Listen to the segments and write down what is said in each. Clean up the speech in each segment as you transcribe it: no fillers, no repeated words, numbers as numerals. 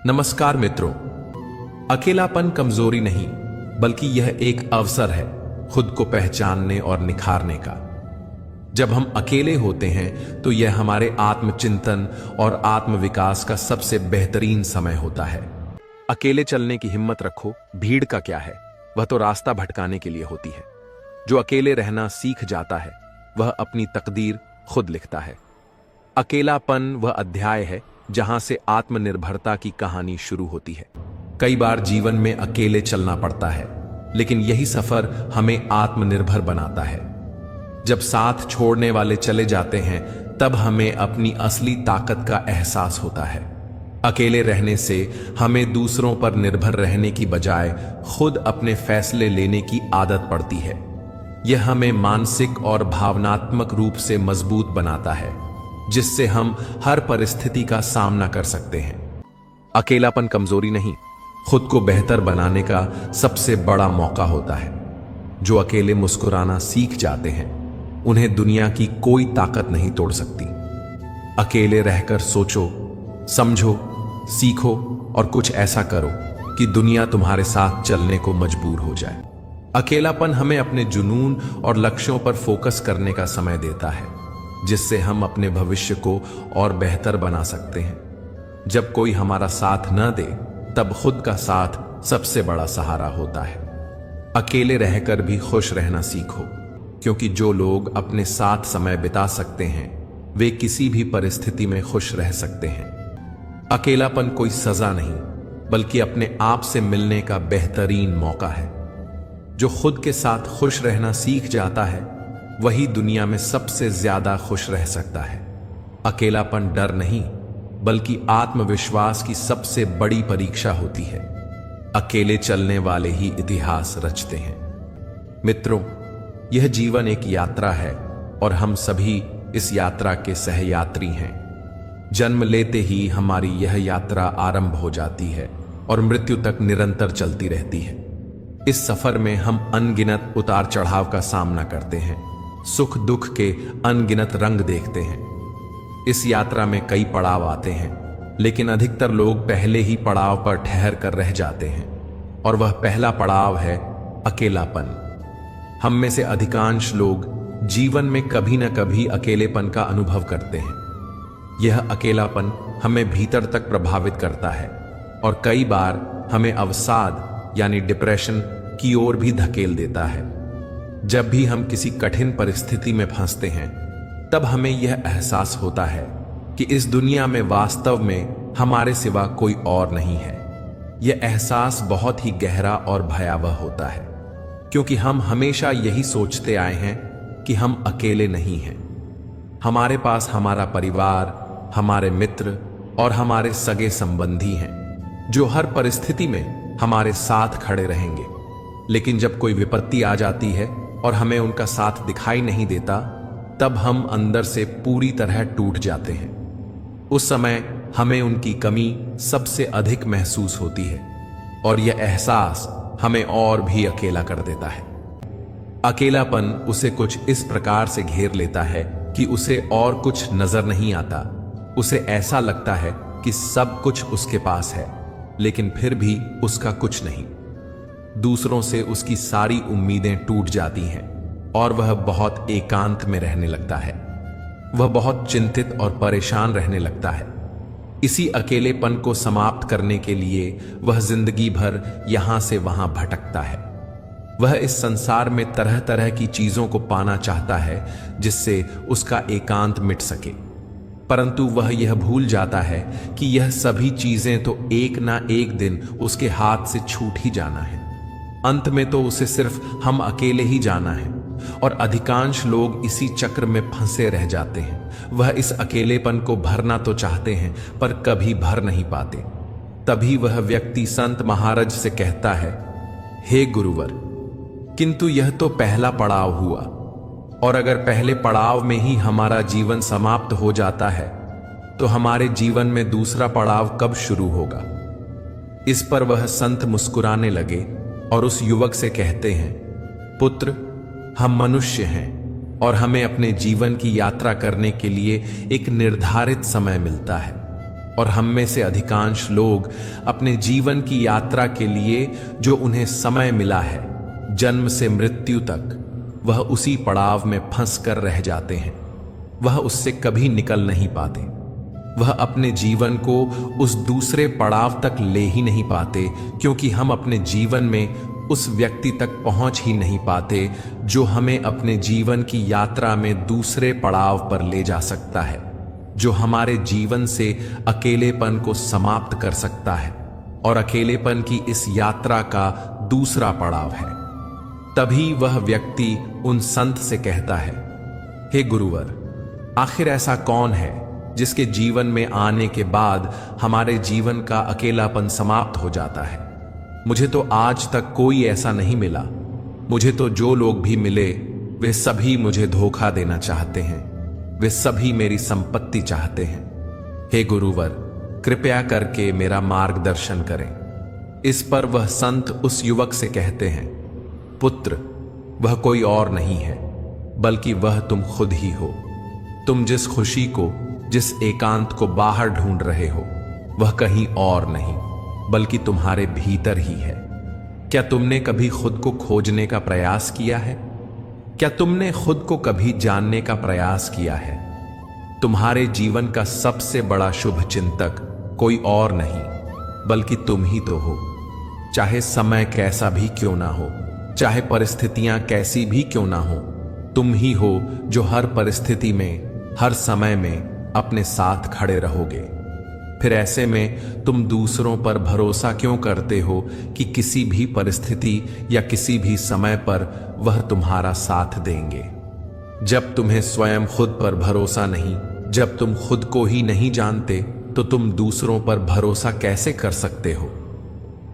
नमस्कार मित्रों। अकेलापन कमजोरी नहीं, बल्कि यह एक अवसर है खुद को पहचानने और निखारने का। जब हम अकेले होते हैं तो यह हमारे आत्मचिंतन और आत्मविकास का सबसे बेहतरीन समय होता है। अकेले चलने की हिम्मत रखो। भीड़ का क्या है, वह तो रास्ता भटकाने के लिए होती है। जो अकेले रहना सीख जाता है वह अपनी तकदीर खुद लिखता है। अकेलापन वह अध्याय है जहां से आत्मनिर्भरता की कहानी शुरू होती है। कई बार जीवन में अकेले चलना पड़ता है, लेकिन यही सफर हमें आत्मनिर्भर बनाता है। जब साथ छोड़ने वाले चले जाते हैं तब हमें अपनी असली ताकत का एहसास होता है। अकेले रहने से हमें दूसरों पर निर्भर रहने की बजाय खुद अपने फैसले लेने की आदत पड़ती है। यह हमें मानसिक और भावनात्मक रूप से मजबूत बनाता है, जिससे हम हर परिस्थिति का सामना कर सकते हैं। अकेलापन कमजोरी नहीं, खुद को बेहतर बनाने का सबसे बड़ा मौका होता है। जो अकेले मुस्कुराना सीख जाते हैं उन्हें दुनिया की कोई ताकत नहीं तोड़ सकती। अकेले रहकर सोचो, समझो, सीखो और कुछ ऐसा करो कि दुनिया तुम्हारे साथ चलने को मजबूर हो जाए। अकेलापन हमें अपने जुनून और लक्ष्यों पर फोकस करने का समय देता है, जिससे हम अपने भविष्य को और बेहतर बना सकते हैं। जब कोई हमारा साथ न दे तब खुद का साथ सबसे बड़ा सहारा होता है। अकेले रहकर भी खुश रहना सीखो, क्योंकि जो लोग अपने साथ समय बिता सकते हैं वे किसी भी परिस्थिति में खुश रह सकते हैं। अकेलापन कोई सजा नहीं, बल्कि अपने आप से मिलने का बेहतरीन मौका है। जो खुद के साथ खुश रहना सीख जाता है वही दुनिया में सबसे ज्यादा खुश रह सकता है। अकेलापन डर नहीं, बल्कि आत्मविश्वास की सबसे बड़ी परीक्षा होती है। अकेले चलने वाले ही इतिहास रचते हैं। मित्रों, यह जीवन एक यात्रा है और हम सभी इस यात्रा के सहयात्री हैं। जन्म लेते ही हमारी यह यात्रा आरंभ हो जाती है और मृत्यु तक निरंतर चलती रहती है। इस सफर में हम अनगिनत उतार चढ़ाव का सामना करते हैं, सुख दुख के अनगिनत रंग देखते हैं। इस यात्रा में कई पड़ाव आते हैं, लेकिन अधिकतर लोग पहले ही पड़ाव पर ठहर कर रह जाते हैं, और वह पहला पड़ाव है अकेलापन। हम में से अधिकांश लोग जीवन में कभी न कभी अकेलेपन का अनुभव करते हैं। यह अकेलापन हमें भीतर तक प्रभावित करता है और कई बार हमें अवसाद यानी डिप्रेशन की ओर भी धकेल देता है। जब भी हम किसी कठिन परिस्थिति में फंसते हैं तब हमें यह एहसास होता है कि इस दुनिया में वास्तव में हमारे सिवा कोई और नहीं है। यह एहसास बहुत ही गहरा और भयावह होता है, क्योंकि हम हमेशा यही सोचते आए हैं कि हम अकेले नहीं हैं। हमारे पास हमारा परिवार, हमारे मित्र और हमारे सगे संबंधी हैं जो हर परिस्थिति में हमारे साथ खड़े रहेंगे। लेकिन जब कोई विपत्ति आ जाती है और हमें उनका साथ दिखाई नहीं देता, तब हम अंदर से पूरी तरह टूट जाते हैं। उस समय हमें उनकी कमी सबसे अधिक महसूस होती है और यह एहसास हमें और भी अकेला कर देता है। अकेलापन उसे कुछ इस प्रकार से घेर लेता है कि उसे और कुछ नजर नहीं आता। उसे ऐसा लगता है कि सब कुछ उसके पास है, लेकिन फिर भी उसका कुछ नहीं। दूसरों से उसकी सारी उम्मीदें टूट जाती हैं और वह बहुत एकांत में रहने लगता है। वह बहुत चिंतित और परेशान रहने लगता है। इसी अकेलेपन को समाप्त करने के लिए वह जिंदगी भर यहां से वहां भटकता है। वह इस संसार में तरह तरह की चीजों को पाना चाहता है जिससे उसका एकांत मिट सके, परंतु वह यह भूल जाता है कि यह सभी चीजें तो एक ना एक दिन उसके हाथ से छूट ही जाना है। अंत में तो उसे सिर्फ हम अकेले ही जाना है, और अधिकांश लोग इसी चक्र में फंसे रह जाते हैं। वह इस अकेलेपन को भरना तो चाहते हैं पर कभी भर नहीं पाते। तभी वह व्यक्ति संत महाराज से कहता है, हे गुरुवर, किंतु यह तो पहला पड़ाव हुआ, और अगर पहले पड़ाव में ही हमारा जीवन समाप्त हो जाता है तो हमारे जीवन में दूसरा पड़ाव कब शुरू होगा। इस पर वह संत मुस्कुराने लगे और उस युवक से कहते हैं, पुत्र, हम मनुष्य हैं और हमें अपने जीवन की यात्रा करने के लिए एक निर्धारित समय मिलता है। और हम में से अधिकांश लोग अपने जीवन की यात्रा के लिए जो उन्हें समय मिला है, जन्म से मृत्यु तक, वह उसी पड़ाव में फंस कर रह जाते हैं। वह उससे कभी निकल नहीं पाते। वह अपने जीवन को उस दूसरे पड़ाव तक ले ही नहीं पाते, क्योंकि हम अपने जीवन में उस व्यक्ति तक पहुंच ही नहीं पाते जो हमें अपने जीवन की यात्रा में दूसरे पड़ाव पर ले जा सकता है, जो हमारे जीवन से अकेलेपन को समाप्त कर सकता है और अकेलेपन की इस यात्रा का दूसरा पड़ाव है। तभी वह व्यक्ति उन संत से कहता है, हे गुरुवर, आखिर ऐसा कौन है जिसके जीवन में आने के बाद हमारे जीवन का अकेलापन समाप्त हो जाता है? मुझे तो आज तक कोई ऐसा नहीं मिला। मुझे तो जो लोग भी मिले वे सभी मुझे धोखा देना चाहते हैं। वे सभी मेरी संपत्ति चाहते हैं। हे गुरुवर, कृपया करके मेरा मार्गदर्शन करें। इस पर वह संत उस युवक से कहते हैं, पुत्र, वह कोई और नहीं है बल्कि वह तुम खुद ही हो। तुम जिस खुशी को, जिस एकांत को बाहर ढूंढ रहे हो, वह कहीं और नहीं बल्कि तुम्हारे भीतर ही है। क्या तुमने कभी खुद को खोजने का प्रयास किया है? क्या तुमने खुद को कभी जानने का प्रयास किया है? तुम्हारे जीवन का सबसे बड़ा शुभ चिंतक कोई और नहीं बल्कि तुम ही तो हो। चाहे समय कैसा भी क्यों ना हो, चाहे परिस्थितियां कैसी भी क्यों ना हो, तुम ही हो जो हर परिस्थिति में, हर समय में अपने साथ खड़े रहोगे। फिर ऐसे में तुम दूसरों पर भरोसा क्यों करते हो कि किसी भी परिस्थिति या किसी भी समय पर वह तुम्हारा साथ देंगे? जब तुम्हें स्वयं खुद पर भरोसा नहीं, जब तुम खुद को ही नहीं जानते, तो तुम दूसरों पर भरोसा कैसे कर सकते हो?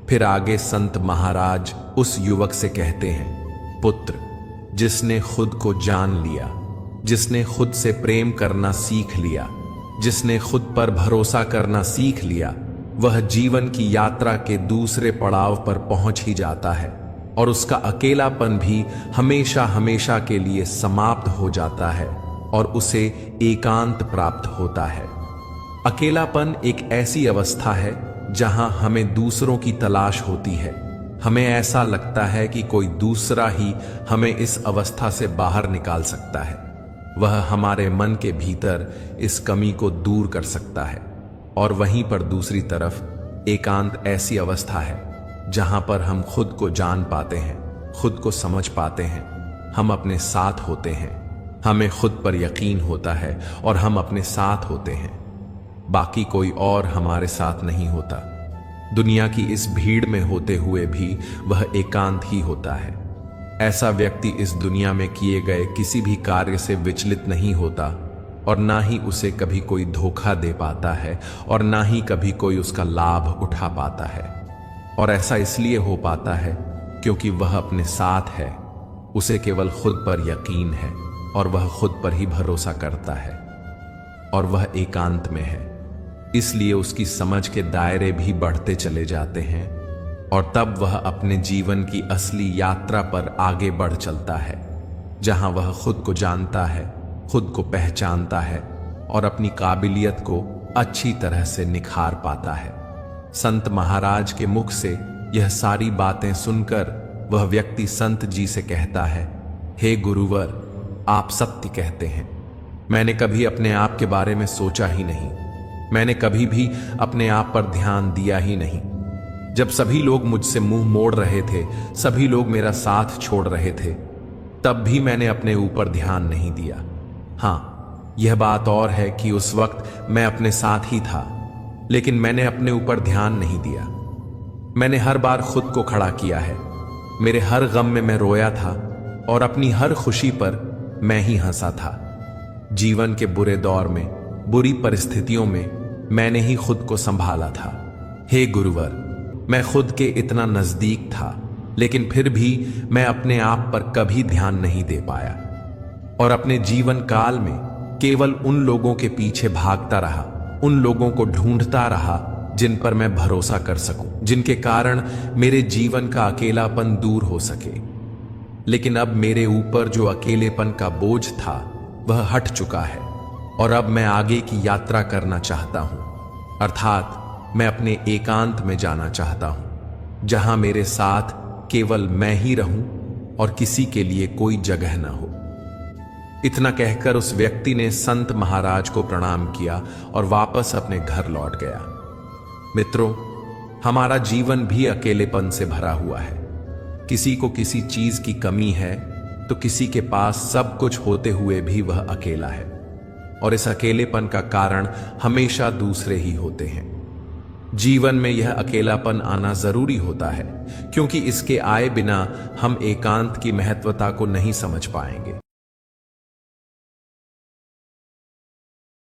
फिर आगे संत महाराज उस युवक से कहते हैं, पुत्र, जिसने खुद को जान लिया, जिसने खुद से प्रेम करना सीख लिया, जिसने खुद पर भरोसा करना सीख लिया, वह जीवन की यात्रा के दूसरे पड़ाव पर पहुंच ही जाता है और उसका अकेलापन भी हमेशा हमेशा के लिए समाप्त हो जाता है और उसे एकांत प्राप्त होता है। अकेलापन एक ऐसी अवस्था है जहां हमें दूसरों की तलाश होती है। हमें ऐसा लगता है कि कोई दूसरा ही हमें इस अवस्था से बाहर निकाल सकता है। वह हमारे मन के भीतर इस कमी को दूर कर सकता है। और वहीं पर दूसरी तरफ एकांत ऐसी अवस्था है जहां पर हम खुद को जान पाते हैं, खुद को समझ पाते हैं, हम अपने साथ होते हैं, हमें खुद पर यकीन होता है और हम अपने साथ होते हैं। बाकी कोई और हमारे साथ नहीं होता। दुनिया की इस भीड़ में होते हुए भी वह एकांत ही होता है। ऐसा व्यक्ति इस दुनिया में किए गए किसी भी कार्य से विचलित नहीं होता और ना ही उसे कभी कोई धोखा दे पाता है और ना ही कभी कोई उसका लाभ उठा पाता है। और ऐसा इसलिए हो पाता है क्योंकि वह अपने साथ है, उसे केवल खुद पर यकीन है और वह खुद पर ही भरोसा करता है और वह एकांत में है। इसलिए उसकी समझ के दायरे भी बढ़ते चले जाते हैं और तब वह अपने जीवन की असली यात्रा पर आगे बढ़ चलता है, जहां वह खुद को जानता है, खुद को पहचानता है और अपनी काबिलियत को अच्छी तरह से निखार पाता है। संत महाराज के मुख से यह सारी बातें सुनकर वह व्यक्ति संत जी से कहता है, हे गुरुवर, आप सत्य कहते हैं। मैंने कभी अपने आप के बारे में सोचा ही नहीं। मैंने कभी भी अपने आप पर ध्यान दिया ही नहीं। जब सभी लोग मुझसे मुंह मोड़ रहे थे, सभी लोग मेरा साथ छोड़ रहे थे, तब भी मैंने अपने ऊपर ध्यान नहीं दिया। हाँ, यह बात और है कि उस वक्त मैं अपने साथ ही था, लेकिन मैंने अपने ऊपर ध्यान नहीं दिया। मैंने हर बार खुद को खड़ा किया है। मेरे हर गम में मैं रोया था और अपनी हर खुशी पर मैं ही हंसा था। जीवन के बुरे दौर में, बुरी परिस्थितियों में मैंने ही खुद को संभाला था। हे गुरुवर, मैं खुद के इतना नजदीक था, लेकिन फिर भी मैं अपने आप पर कभी ध्यान नहीं दे पाया और अपने जीवन काल में केवल उन लोगों के पीछे भागता रहा, उन लोगों को ढूंढता रहा जिन पर मैं भरोसा कर सकूं, जिनके कारण मेरे जीवन का अकेलापन दूर हो सके। लेकिन अब मेरे ऊपर जो अकेलेपन का बोझ था वह हट चुका है और अब मैं आगे की यात्रा करना चाहता हूं। अर्थात मैं अपने एकांत में जाना चाहता हूं, जहां मेरे साथ केवल मैं ही रहूं और किसी के लिए कोई जगह न हो। इतना कहकर उस व्यक्ति ने संत महाराज को प्रणाम किया और वापस अपने घर लौट गया। मित्रों, हमारा जीवन भी अकेलेपन से भरा हुआ है। किसी को किसी चीज की कमी है तो किसी के पास सब कुछ होते हुए भी वह अकेला है, और इस अकेलेपन का कारण हमेशा दूसरे ही होते हैं। जीवन में यह अकेलापन आना जरूरी होता है, क्योंकि इसके आए बिना हम एकांत की महत्वता को नहीं समझ पाएंगे।